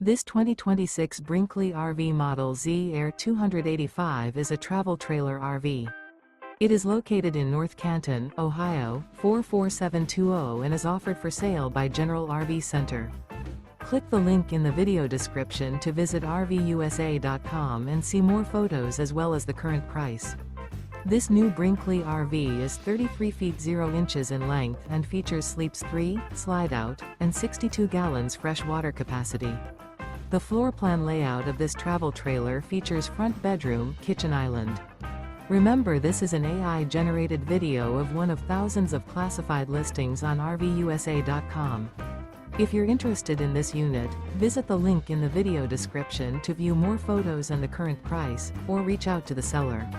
This 2026 Brinkley RV Model Z Air 285 is a travel trailer RV. It is located in North Canton, Ohio, 44720 and is offered for sale by General RV Center. Click the link in the video description to visit RVUSA.com and see more photos as well as the current price. This new Brinkley RV is 33 feet 0 inches in length and features sleeps 3, Slideout, and 62 gallons fresh water capacity. The floor plan layout of this travel trailer features front bedroom, kitchen island. Remember, this is an AI-generated video of one of thousands of classified listings on RVUSA.com. If you're interested in this unit, visit the link in the video description to view more photos and the current price, or reach out to the seller.